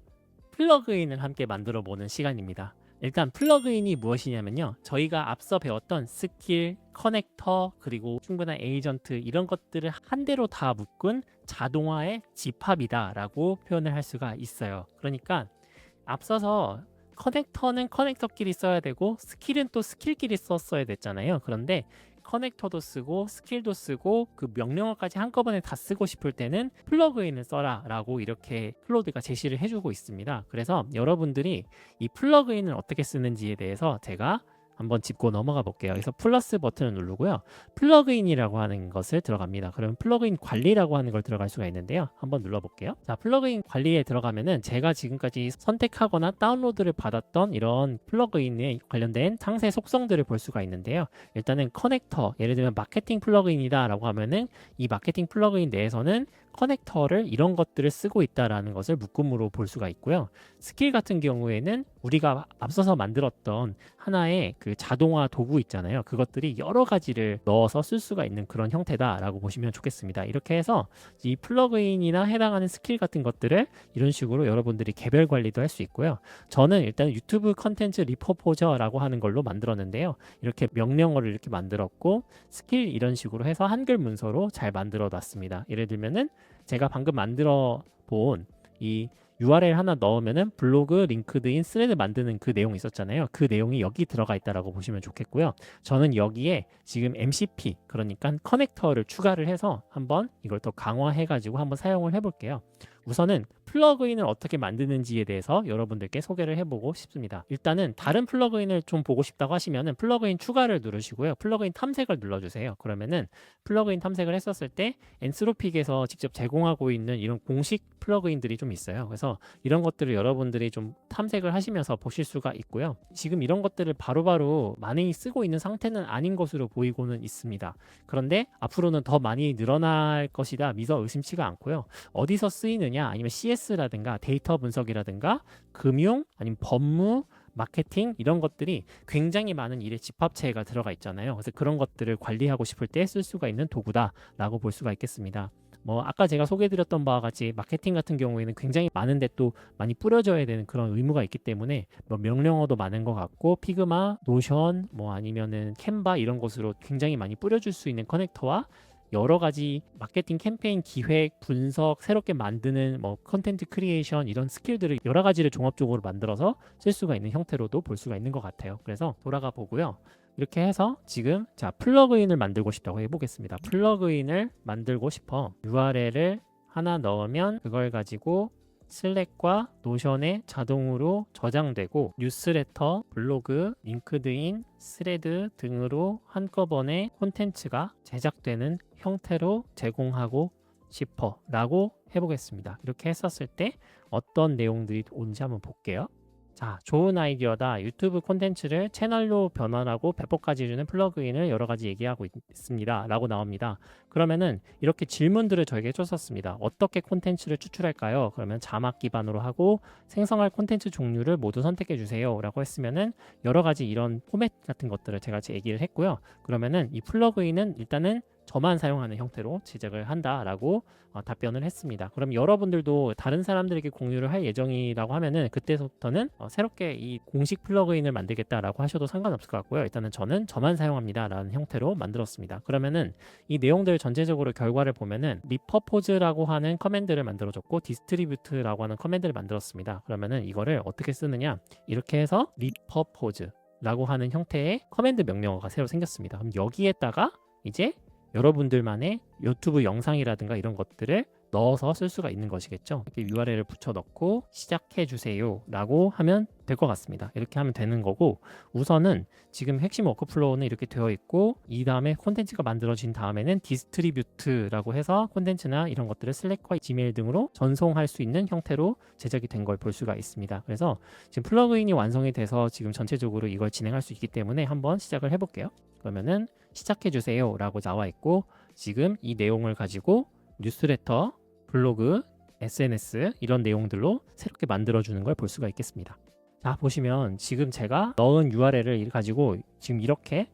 플러그인을 함께 만들어 보는 시간입니다. 일단 플러그인이 무엇이냐면요, 저희가 앞서 배웠던 스킬, 커넥터, 그리고 충분한 에이전트 이런 것들을 한 대로 다 묶은 자동화의 집합이다 라고 표현을 할 수가 있어요. 그러니까 앞서서 커넥터는 커넥터끼리 써야 되고 스킬은 또 스킬끼리 썼어야 됐잖아요. 그런데 커넥터도 쓰고 스킬도 쓰고 그 명령어까지 한꺼번에 다 쓰고 싶을 때는 플러그인을 써라 라고 이렇게 클로드가 제시를 해주고 있습니다. 그래서 여러분들이 이 플러그인을 어떻게 쓰는지에 대해서 제가 한번 짚고 넘어가 볼게요. 그래서 플러스 버튼을 누르고요. 플러그인이라고 하는 것을 들어갑니다. 그러면 플러그인 관리라고 하는 걸 들어갈 수가 있는데요. 한번 눌러볼게요. 자, 플러그인 관리에 들어가면은 제가 지금까지 선택하거나 다운로드를 받았던 이런 플러그인에 관련된 상세 속성들을 볼 수가 있는데요. 일단은 커넥터, 예를 들면 마케팅 플러그인이다 라고 하면은 이 마케팅 플러그인 내에서는 커넥터를 이런 것들을 쓰고 있다라는 것을 묶음으로 볼 수가 있고요. 스킬 같은 경우에는 우리가 앞서서 만들었던 하나의 그 자동화 도구 있잖아요. 그것들이 여러 가지를 넣어서 쓸 수가 있는 그런 형태다라고 보시면 좋겠습니다. 이렇게 해서 이 플러그인이나 해당하는 스킬 같은 것들을 이런 식으로 여러분들이 개별 관리도 할 수 있고요. 저는 일단 유튜브 컨텐츠 리퍼포저라고 하는 걸로 만들었는데요. 이렇게 명령어를 이렇게 만들었고 스킬 이런 식으로 해서 한글 문서로 잘 만들어 놨습니다. 예를 들면은 제가 방금 만들어 본 이 URL 하나 넣으면은 블로그, 링크드인, 스레드 만드는 그 내용이 있었잖아요. 그 내용이 여기 들어가 있다라고 보시면 좋겠고요. 저는 여기에 지금 MCP, 그러니까 커넥터를 추가를 해서 한번 이걸 더 강화해 가지고 한번 사용을 해볼게요. 우선은 플러그인을 어떻게 만드는지에 대해서 여러분들께 소개를 해보고 싶습니다. 일단은 다른 플러그인을 좀 보고 싶다고 하시면은 플러그인 추가를 누르시고요. 플러그인 탐색을 눌러주세요. 그러면은 플러그인 탐색을 했었을 때 엔스로픽에서 직접 제공하고 있는 이런 공식 플러그인들이 좀 있어요. 그래서 이런 것들을 여러분들이 좀 탐색을 하시면서 보실 수가 있고요. 지금 이런 것들을 바로바로 많이 쓰고 있는 상태는 아닌 것으로 보이고는 있습니다. 그런데 앞으로는 더 많이 늘어날 것이다 미처 의심치가 않고요. 어디서 쓰이느냐, 아니면 CS라든가 데이터 분석이라든가 금융, 아니면 법무, 마케팅 이런 것들이 굉장히 많은 일의 집합체가 들어가 있잖아요. 그래서 그런 것들을 관리하고 싶을 때 쓸 수가 있는 도구다라고 볼 수가 있겠습니다. 뭐 아까 제가 소개해드렸던 바와 같이 마케팅 같은 경우에는 굉장히 많은데 또 많이 뿌려져야 되는 그런 의무가 있기 때문에 뭐 명령어도 많은 것 같고 피그마, 노션, 뭐 아니면은 캔바 이런 것으로 굉장히 많이 뿌려줄 수 있는 커넥터와 여러 가지 마케팅 캠페인 기획, 분석, 새롭게 만드는 뭐 컨텐츠 크리에이션 이런 스킬들을 여러 가지를 종합적으로 만들어서 쓸 수가 있는 형태로도 볼 수가 있는 것 같아요. 그래서 돌아가 보고요. 이렇게 해서 지금 자 플러그인을 만들고 싶다고 해보겠습니다. 플러그인을 만들고 싶어 URL을 하나 넣으면 그걸 가지고 슬랙과 노션에 자동으로 저장되고 뉴스레터, 블로그, 링크드인, 스레드 등으로 한꺼번에 콘텐츠가 제작되는 형태로 제공하고 싶어 라고 해보겠습니다. 이렇게 했었을 때 어떤 내용들이 오는지 한번 볼게요. 자, 좋은 아이디어다. 유튜브 콘텐츠를 채널로 변환하고 배포까지 주는 플러그인을 여러 가지 얘기하고 있습니다. 라고 나옵니다. 그러면은 이렇게 질문들을 저에게 해줬었습니다. 어떻게 콘텐츠를 추출할까요? 그러면 자막 기반으로 하고 생성할 콘텐츠 종류를 모두 선택해 주세요. 라고 했으면은 여러 가지 이런 포맷 같은 것들을 제가 얘기를 했고요. 그러면은 이 플러그인은 일단은 저만 사용하는 형태로 제작을 한다라고 답변을 했습니다. 그럼 여러분들도 다른 사람들에게 공유를 할 예정이라고 하면은 그때부터는 새롭게 이 공식 플러그인을 만들겠다라고 하셔도 상관없을 것 같고요. 일단은 저는 저만 사용합니다라는 형태로 만들었습니다. 그러면은 이 내용들 전체적으로 결과를 보면은 리퍼포즈라고 하는 커맨드를 만들어줬고 디스트리뷰트라고 하는 커맨드를 만들었습니다. 그러면은 이거를 어떻게 쓰느냐 이렇게 해서 리퍼포즈 라고 하는 형태의 커맨드 명령어가 새로 생겼습니다. 그럼 여기에다가 이제 여러분들만의 유튜브 영상이라든가 이런 것들을 넣어서 쓸 수가 있는 것이겠죠. 이렇게 URL을 붙여 넣고 시작해 주세요 라고 하면 될 것 같습니다. 이렇게 하면 되는 거고 우선은 지금 핵심 워크플로우는 이렇게 되어 있고 이 다음에 콘텐츠가 만들어진 다음에는 디스트리뷰트라고 해서 콘텐츠나 이런 것들을 슬랙과 지메일 등으로 전송할 수 있는 형태로 제작이 된 걸 볼 수가 있습니다. 그래서 지금 플러그인이 완성이 돼서 지금 전체적으로 이걸 진행할 수 있기 때문에 한번 시작을 해볼게요. 그러면은 시작해 주세요 라고 나와 있고 지금 이 내용을 가지고 뉴스레터, 블로그, SNS 이런 내용들로 새롭게 만들어주는 걸 볼 수가 있겠습니다. 자 보시면 지금 제가 넣은 URL을 가지고 지금 이렇게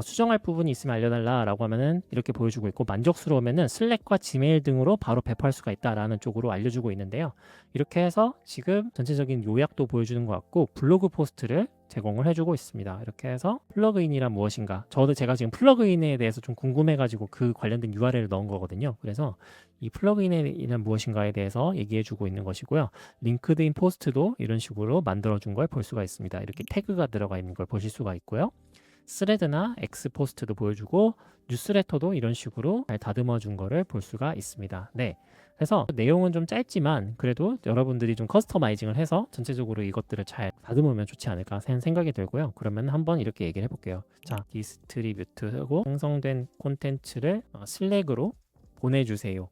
수정할 부분이 있으면 알려달라 라고 하면은 이렇게 보여주고 있고 만족스러우면은 슬랙과 지메일 등으로 바로 배포할 수가 있다라는 쪽으로 알려주고 있는데요. 이렇게 해서 지금 전체적인 요약도 보여주는 것 같고 블로그 포스트를 제공을 해주고 있습니다. 이렇게 해서 플러그인이란 무엇인가 제가 지금 플러그인에 대해서 좀 궁금해가지고 그 관련된 URL을 넣은 거거든요. 그래서 이 플러그인이란 무엇인가에 대해서 얘기해주고 있는 것이고요. 링크드인 포스트도 이런 식으로 만들어준 걸 볼 수가 있습니다. 이렇게 태그가 들어가 있는 걸 보실 수가 있고요. 스레드나 엑스포스트도 보여주고 뉴스레터도 이런 식으로 잘 다듬어 준 거를 볼 수가 있습니다. 네. 그래서 내용은 좀 짧지만 그래도 여러분들이 좀 커스터마이징을 해서 전체적으로 이것들을 잘 다듬으면 좋지 않을까 생각이 들고요. 그러면 한번 이렇게 얘기를 해볼게요. 자, 디스트리뷰트하고 생성된 콘텐츠를 슬랙으로 보내주세요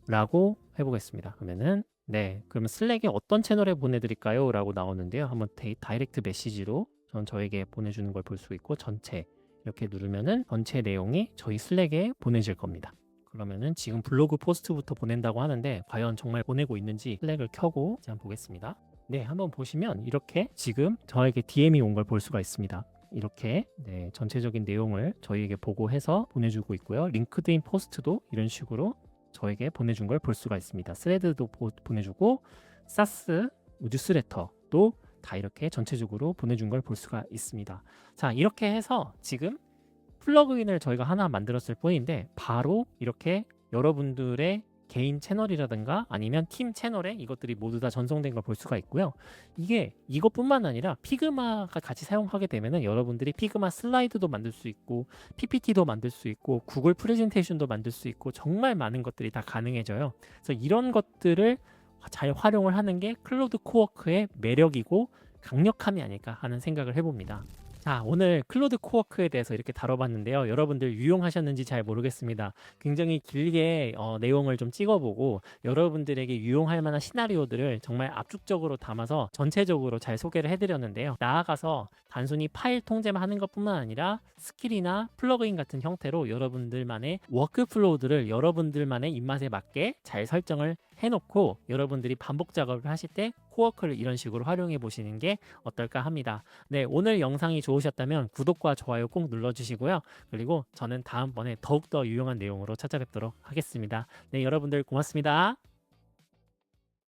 라고 해보겠습니다. 그러면은 네, 그러면 슬랙에 어떤 채널에 보내드릴까요? 라고 나오는데요. 한번 다이렉트 메시지로 저에게 보내주는 걸 볼 수 있고 전체 이렇게 누르면은 전체 내용이 저희 슬랙에 보내질 겁니다. 그러면은 지금 블로그 포스트부터 보낸다고 하는데 과연 정말 보내고 있는지 슬랙을 켜고 한번 보겠습니다. 네, 한번 보시면 이렇게 지금 저에게 DM이 온 걸 볼 수가 있습니다. 이렇게 네, 전체적인 내용을 저희에게 보고해서 보내주고 있고요. 링크드인 포스트도 이런 식으로 저에게 보내준 걸 볼 수가 있습니다. 스레드도 보내주고 사스 뉴스레터도 다 이렇게 전체적으로 보내준 걸 볼 수가 있습니다. 자, 이렇게 해서 지금 플러그인을 저희가 하나 만들었을 뿐인데 바로 이렇게 여러분들의 개인 채널이라든가 아니면 팀 채널에 이것들이 모두 다 전송된 걸 볼 수가 있고요. 이게 이것뿐만 아니라 피그마가 같이 사용하게 되면은 여러분들이 피그마 슬라이드도 만들 수 있고 PPT도 만들 수 있고 구글 프레젠테이션도 만들 수 있고 정말 많은 것들이 다 가능해져요. 그래서 이런 것들을 잘 활용을 하는 게 클로드 코워크의 매력이고 강력함이 아닐까 하는 생각을 해봅니다. 자, 오늘 클로드 코워크에 대해서 이렇게 다뤄봤는데요. 여러분들 유용하셨는지 잘 모르겠습니다. 굉장히 길게 내용을 좀 찍어보고 여러분들에게 유용할 만한 시나리오들을 정말 압축적으로 담아서 전체적으로 잘 소개를 해드렸는데요. 나아가서 단순히 파일 통제만 하는 것뿐만 아니라 스킬이나 플러그인 같은 형태로 여러분들만의 워크플로우들을 여러분들만의 입맛에 맞게 잘 설정을 해놓고 여러분들이 반복 작업을 하실 때 코워크를 이런 식으로 활용해 보시는 게 어떨까 합니다. 네, 오늘 영상이 좋으셨다면 구독과 좋아요 꼭 눌러주시고요. 그리고 저는 다음번에 더욱더 유용한 내용으로 찾아뵙도록 하겠습니다. 네, 여러분들 고맙습니다.